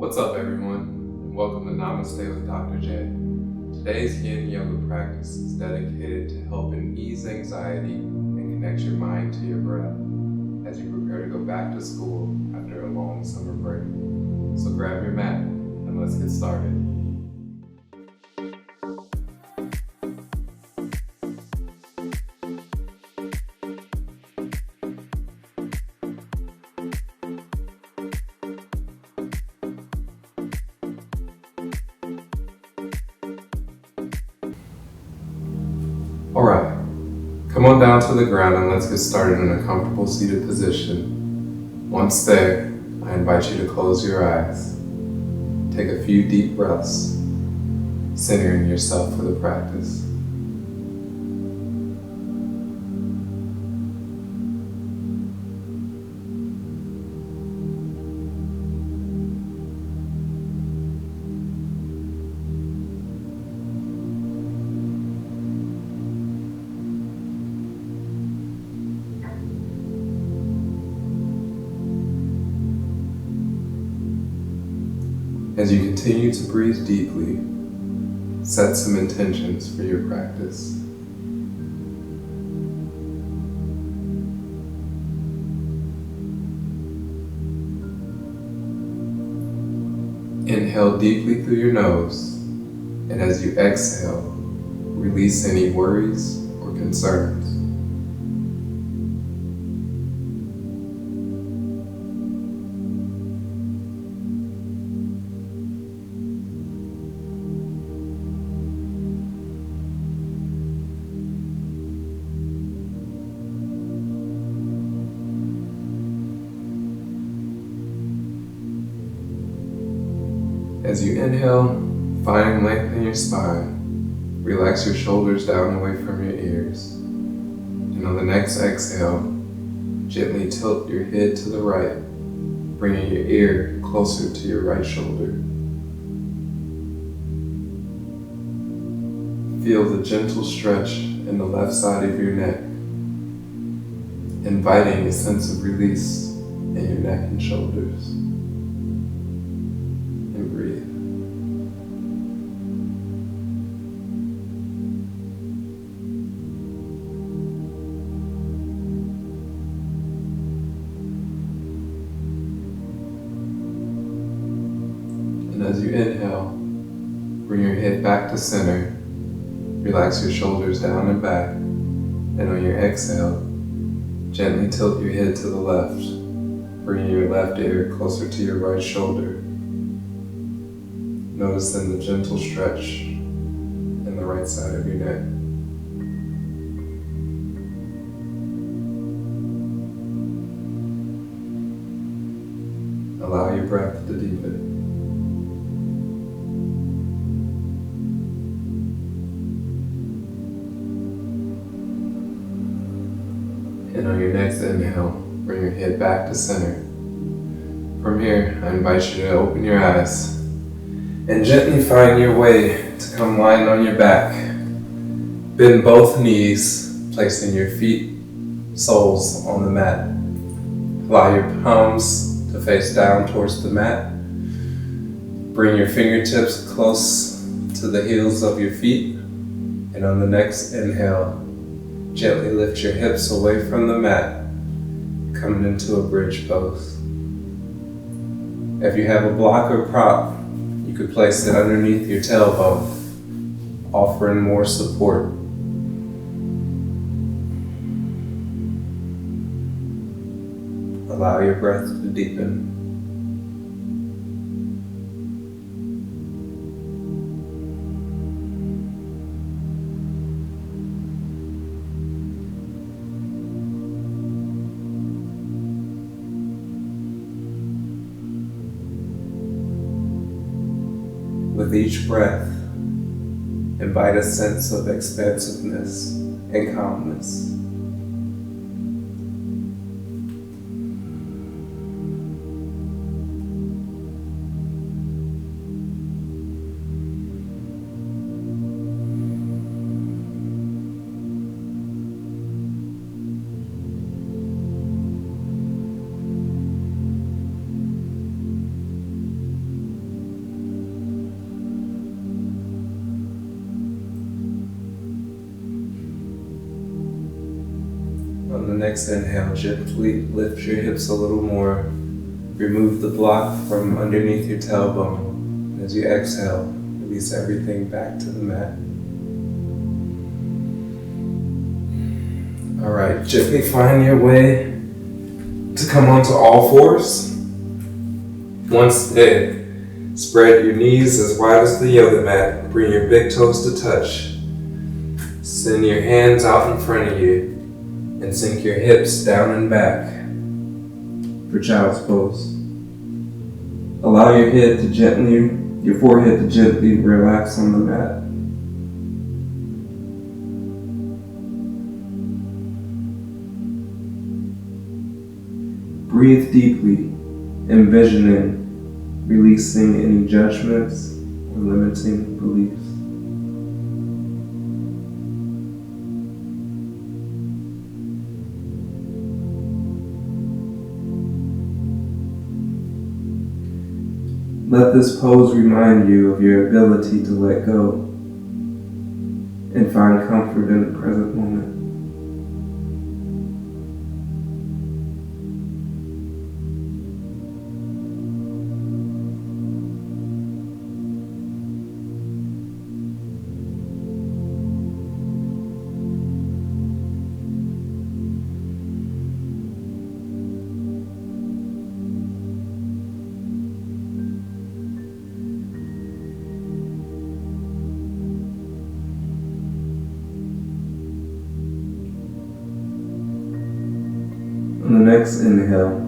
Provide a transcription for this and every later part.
What's up, everyone, and welcome to NamastewithDrJ. Today's Yin Yoga practice is dedicated to helping ease anxiety and connect your mind to your breath as you prepare to go back to school after a long summer break. So grab your mat and let's get started. Alright, come on down to the ground and let's get started in a comfortable seated position. Once there, I invite you to close your eyes. Take a few deep breaths, centering yourself for the practice. As you continue to breathe deeply, set some intentions for your practice. Inhale deeply through your nose, and as you exhale, release any worries or concerns. As you inhale, find length in your spine. Relax your shoulders down away from your ears. And on the next exhale, gently tilt your head to the right, bringing your ear closer to your right shoulder. Feel the gentle stretch in the left side of your neck, inviting a sense of release in your neck and shoulders. And breathe. And as you inhale, bring your head back to center. Relax your shoulders down and back. And on your exhale, gently tilt your head to the left, bringing your left ear closer to your right shoulder. Noticing the gentle stretch in the right side of your neck. Allow your breath to deepen. And on your next inhale, bring your head back to center. From here, I invite you to open your eyes and gently find your way to come lying on your back. Bend both knees, placing your feet, soles on the mat. Allow your palms to face down towards the mat. Bring your fingertips close to the heels of your feet. And on the next inhale, gently lift your hips away from the mat, coming into a bridge pose. If you have a block or prop, you could place it underneath your tailbone, offering more support. Allow your breath to deepen. With each breath, invite a sense of expansiveness and calmness. next inhale, gently lift your hips a little more. Remove the block from underneath your tailbone. As you exhale, release everything back to the mat. Alright, gently find your way to come onto all fours. Once there, spread your knees as wide as the yoga mat. Bring your big toes to touch. Send your hands out in front of you and sink your hips down and back for child's pose. Allow your forehead to gently relax on the mat. Breathe deeply, envisioning releasing any judgments or limiting beliefs. Let this pose remind you of your ability to let go and find comfort in the present moment. On the next inhale,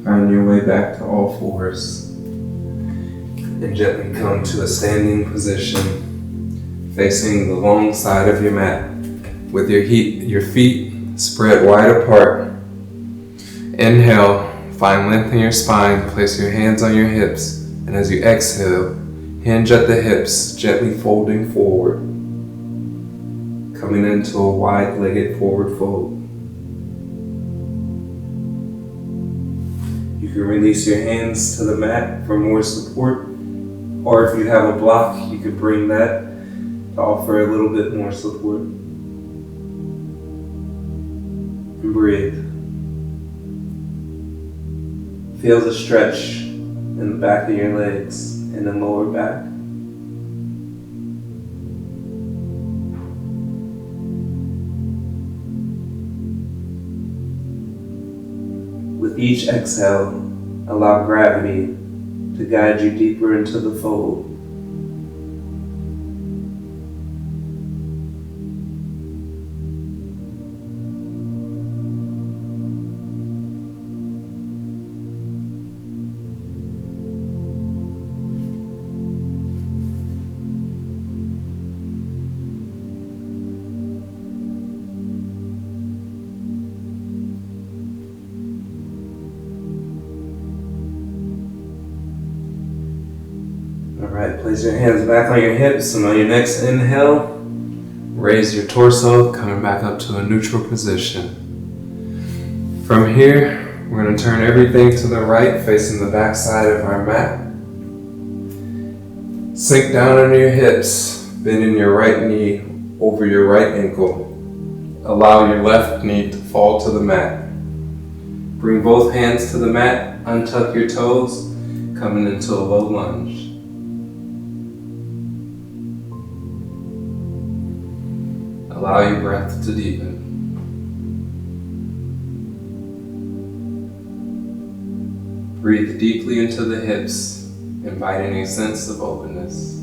find your way back to all fours and gently come to a standing position facing the long side of your mat with your feet spread wide apart. Inhale, find length in your spine, place your hands on your hips, and as you exhale, hinge at the hips, gently folding forward, coming into a wide-legged forward fold. You can release your hands to the mat for more support, or if you have a block, you could bring that to offer a little bit more support. And breathe. Feel the stretch in the back of your legs and the lower back. With each exhale, allow gravity to guide you deeper into the fold. Alright, place your hands back on your hips, and on your next inhale, raise your torso, coming back up to a neutral position. From here, we're going to turn everything to the right, facing the back side of our mat. Sink down on your hips, bending your right knee over your right ankle. Allow your left knee to fall to the mat. Bring both hands to the mat, untuck your toes, coming into a low lunge. Allow your breath to deepen. Breathe deeply into the hips, inviting a sense of openness.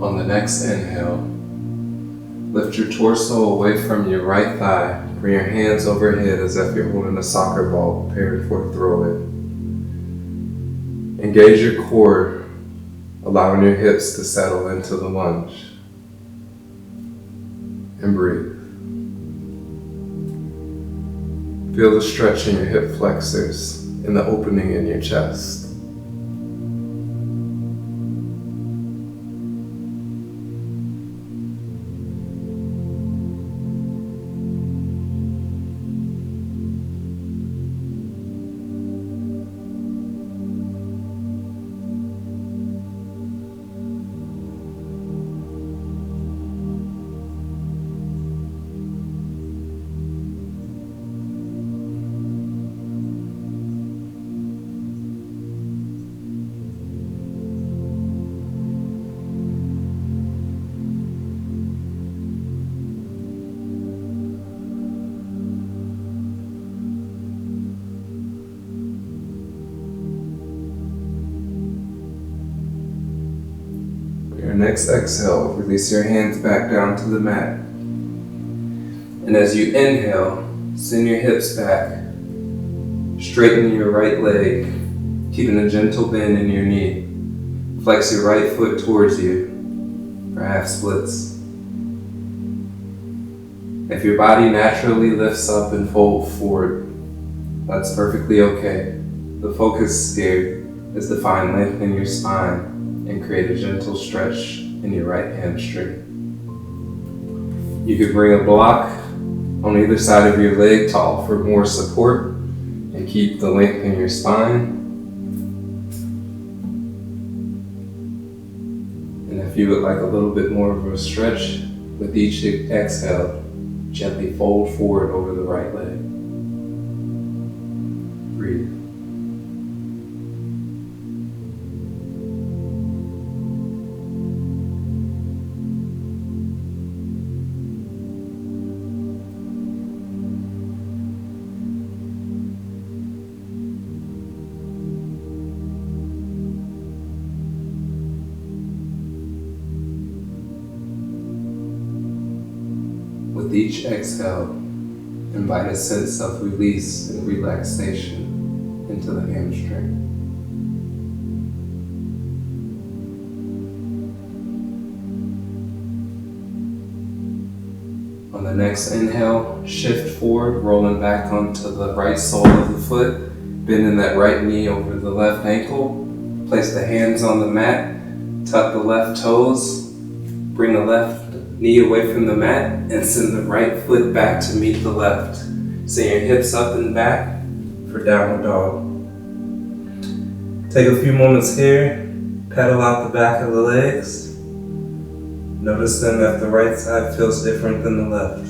On the next inhale, lift your torso away from your right thigh. Bring your hands overhead as if you're holding a soccer ball, preparing for a throw-in. Engage your core, allowing your hips to settle into the lunge. And breathe. Feel the stretch in your hip flexors and the opening in your chest. Your next exhale, release your hands back down to the mat. And as you inhale, send your hips back. Straighten your right leg, keeping a gentle bend in your knee. Flex your right foot towards you for half splits. If your body naturally lifts up and folds forward, that's perfectly okay. The focus here is to find length in your spine and create a gentle stretch in your right hamstring. You could bring a block on either side of your leg to offer more support and keep the length in your spine. And if you would like a little bit more of a stretch, with each exhale, gently fold forward over the right leg. Breathe. With each exhale, invite a sense of release and relaxation into the hamstring. On the next inhale, shift forward, rolling back onto the right sole of the foot, bending that right knee over the left ankle. Place the hands on the mat, tuck the left toes, bring the left knee away from the mat, and send the right foot back to meet the left. Send your hips up and back for downward dog. Take a few moments here, pedal out the back of the legs. Notice then that the right side feels different than the left.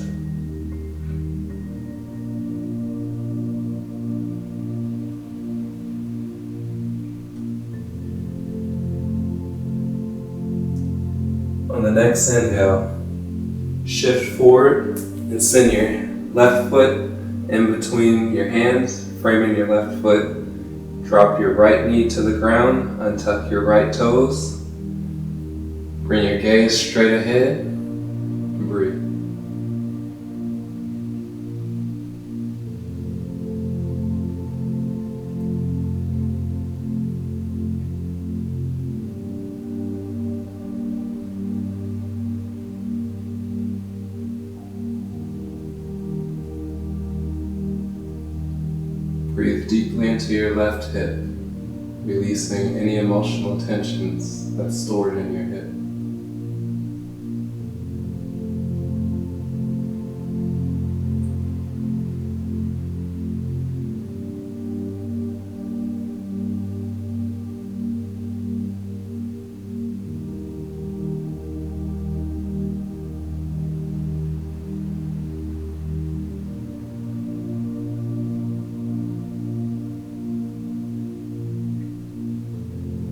On the next inhale, shift forward and send your left foot in between your hands, framing your left foot. Drop your right knee to the ground, untuck your right toes. Bring your gaze straight ahead and breathe. Breathe deeply into your left hip, releasing any emotional tensions that's stored in your hip.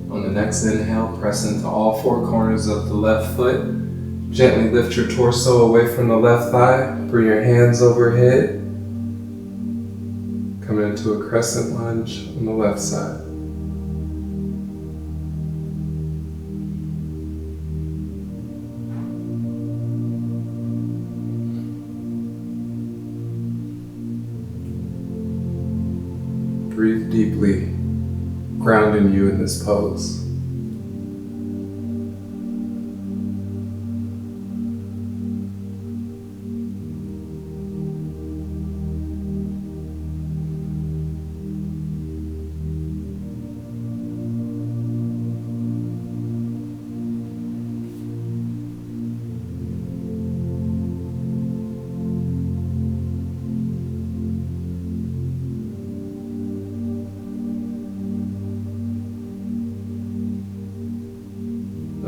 On the next inhale, press into all four corners of the left foot. Gently lift your torso away from the left thigh. Bring your hands overhead. Come into a crescent lunge on the left side. Breathe deeply, grounding you in this pose.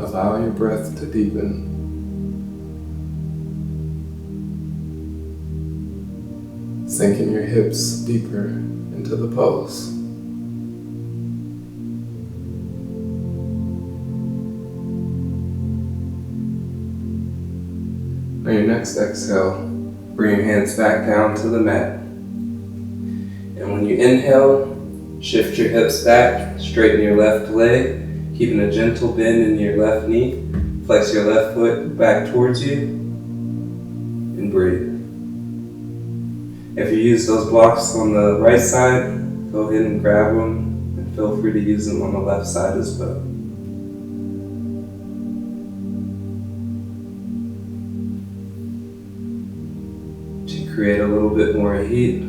Allow your breath to deepen. Sinking your hips deeper into the pose. On your next exhale, bring your hands back down to the mat. And when you inhale, shift your hips back, straighten your left leg, keeping a gentle bend in your left knee. Flex your left foot back towards you, and breathe. If you use those blocks on the right side, go ahead and grab them, and feel free to use them on the left side as well. To create a little bit more heat,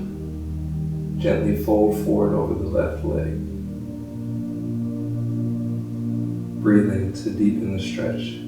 gently fold forward over the left leg. Breathing to deepen the stretch.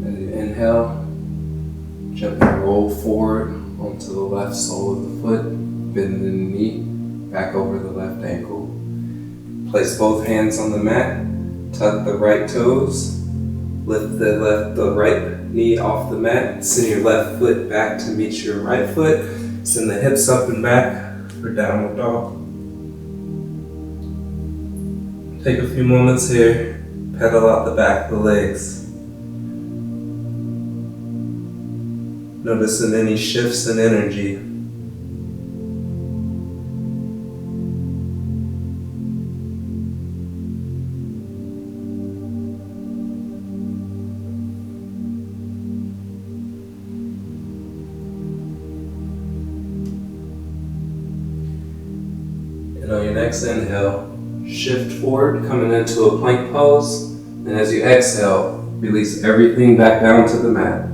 Inhale, gently roll forward onto the left sole of the foot, bend the knee back over the left ankle. Place both hands on the mat, tuck the right toes, lift the right knee off the mat, send your left foot back to meet your right foot, send the hips up and back for downward dog. Take a few moments here, pedal out the back of the legs. Noticing any shifts in energy. And on your next inhale, shift forward, coming into a plank pose. And as you exhale, release everything back down to the mat.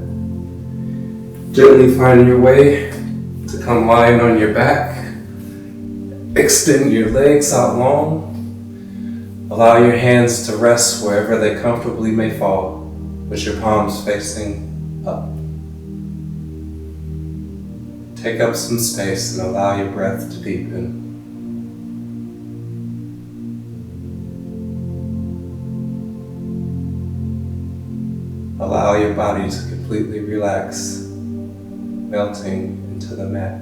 Gently find your way to come lying on your back. Extend your legs out long. Allow your hands to rest wherever they comfortably may fall, with your palms facing up. Take up some space and allow your breath to deepen. Allow your body to completely relax, melting into the mat.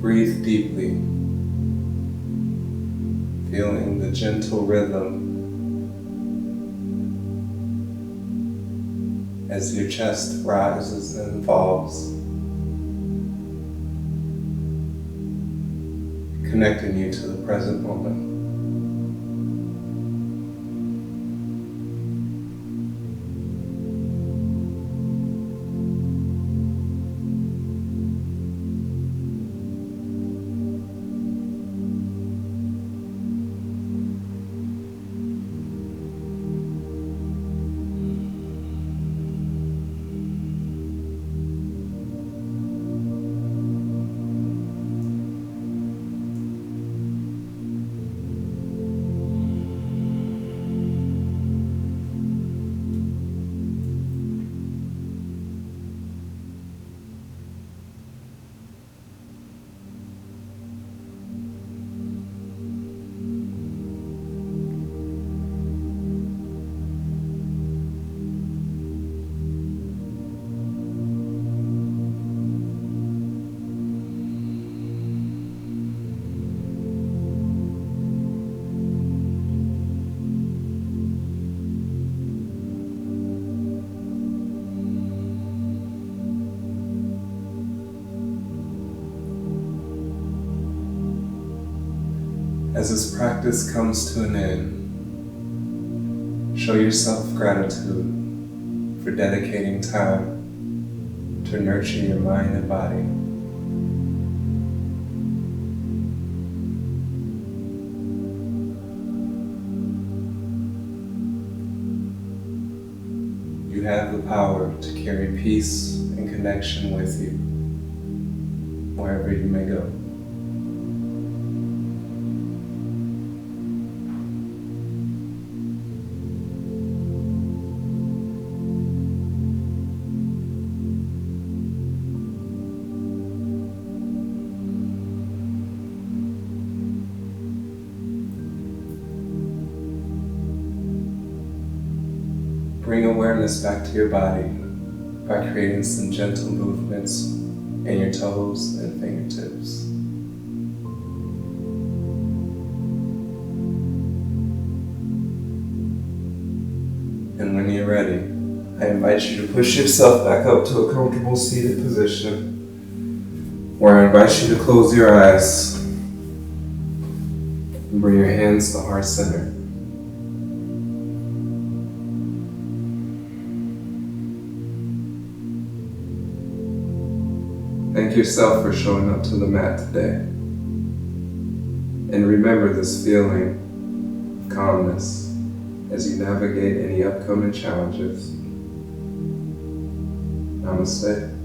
Breathe deeply, feeling the gentle rhythm as your chest rises and falls, connecting you to the present moment. As this practice comes to an end, show yourself gratitude for dedicating time to nurture your mind and body. You have the power to carry peace and connection with you wherever you may go. Bring awareness back to your body by creating some gentle movements in your toes and fingertips. And when you're ready, I invite you to push yourself back up to a comfortable seated position, where I invite you to close your eyes and bring your hands to heart center. Thank yourself for showing up to the mat today. And remember this feeling of calmness as you navigate any upcoming challenges. Namaste.